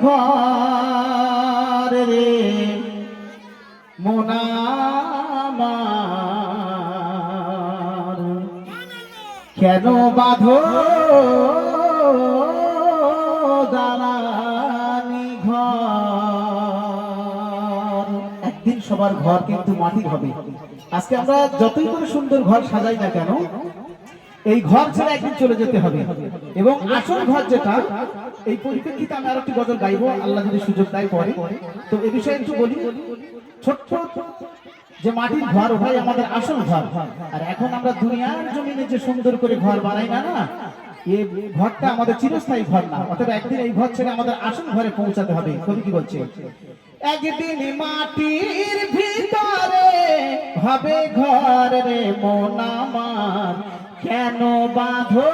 ঘর রে মন আমার, কেন বাঁধো দালানি ঘর? একদিন সবার ঘর কিন্তু মাটির হবে। আজকে আমরা যতই করে সুন্দর ঘর সাজাই না কেন, এই ঘর ছেড়ে একদিন চলে যেতে হবে। এবং আসল ঘর যেটা, এই পরিপ্রেক্ষিতে আমি আরেকটি গজল গাইবো, আল্লাহ যদি সুযোগ দেয় পরে। তো এই বিষয়ে একটু বলি। ছোট্ট যে মাটির ঘর, ওটাই আমাদের আসল ঘর। আর এখন আমরা দুনিয়ার জমিনে যে সুন্দর করে ঘর বানাই না, এই ঘরটা আমাদের চিরস্থায়ী ঘর না। অতএব একদিন এই ঘর ছেড়ে আমাদের আসল ঘরে পৌঁছাতে হবে। কবি কি বলছে? একদিন মাটির ভিতরে হবে ঘর রে মন আমার, কেন বাঁধো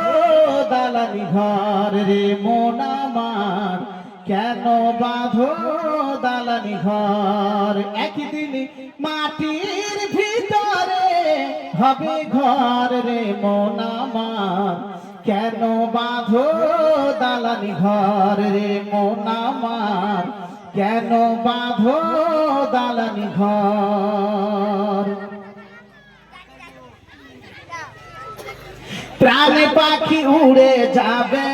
দালানি ঘর রে মন আমার, কেন বাঁধো দালানি ঘর? একদিন মাটির ভিতরে হবে ঘর রে মন আমার, কেন বাঁধো দালানি ঘর রে মন আমার, কেন বাঁধো দালানি ঘর? প্রাণে পাখি উড়ে যাবে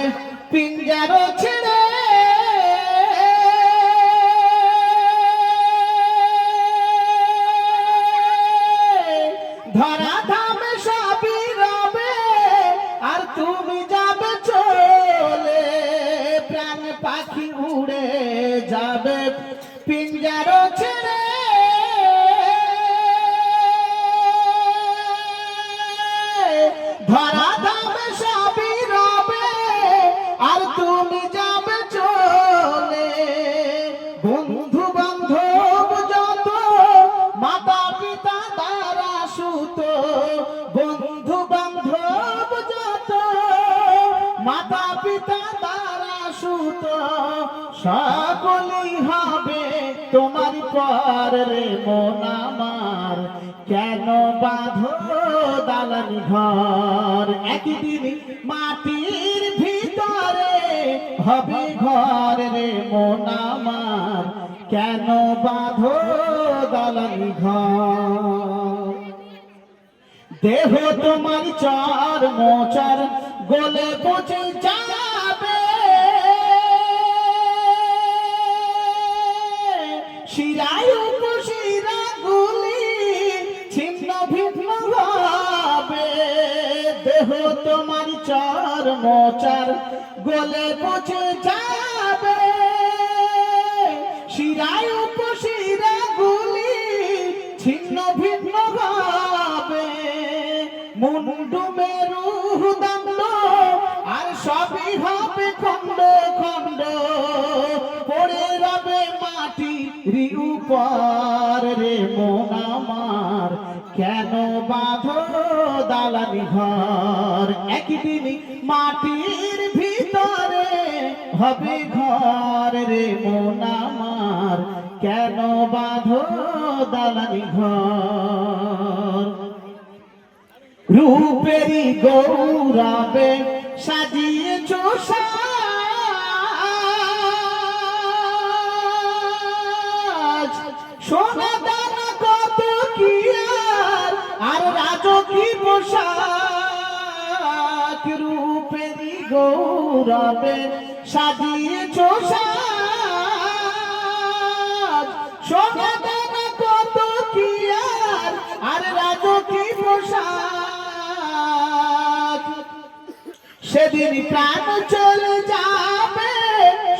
পিঞ্জার ছেড়ে, ধরা ধামে সবই রবে আর তুমি যাবে চলে। প্রাণ পাখি উড়ে যাবে পিঞ্জার ছেড়ে, ধরা ধামে সবই রবে আর তুমি যাবে চলে। বন্ধু বান্ধব যত মাতা পিতা দ্বারা সুত, বন্ধু বান্ধব যত মাতা পিতা দ্বারা সুত, সকলেই হবে তোমার পর রে মন আমার, কেন বাঁধো দালানি ঘর? একদিন মাটির ভিতরে হবে ঘর রে মন আমার, কেন বাঁধো দালানি ঘর? দেহ তোমার চার মোচার গলে পচে যাবে, শিরায় উপশিরা গুলি ছিন্ন ভিন্ন হবে। দেহ তোমার চার মোচার গলে পচে যাবে, শিরায় উপশিরা গুলি ছিন্ন ভিন্ন হবে। মুন্ডু মেরু দণ্ড আর সবই হবে খণ্ড খণ্ড, পড়ে রবে মাটির উপর রে মন আমার, কেন বাঁধো দালানি ঘর? একদিন মাটির ভিতরে হবে ঘর রে মন আমার, কেন বাঁধো দালানি ঘর? রূপেরই গৌরবে সাজিয়েছ সাজ, সোনা দানা কত কি আর রাজকী পোশাক। রূপেরই গৌরবে সাজিয়েছ সাজ, সোনা দানা কত কি আর রাজকী পোশাক। সেদিন প্রাণ চলে যাবে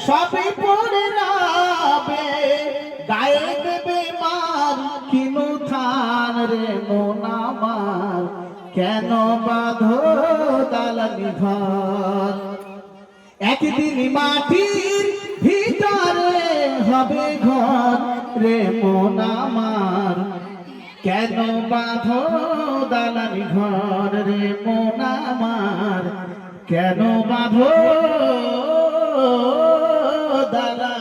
সবই পড়ে রবে, গায়ে দেবে মার কিনু থান রে মন আমার, কেন বাঁধো দালানি ঘর? একদিন মাটির ভিতরে হবে ঘর রে মন আমার, কেন বাঁধো দালানি ঘর রে মন আমার, কেন বাঁধো দালানি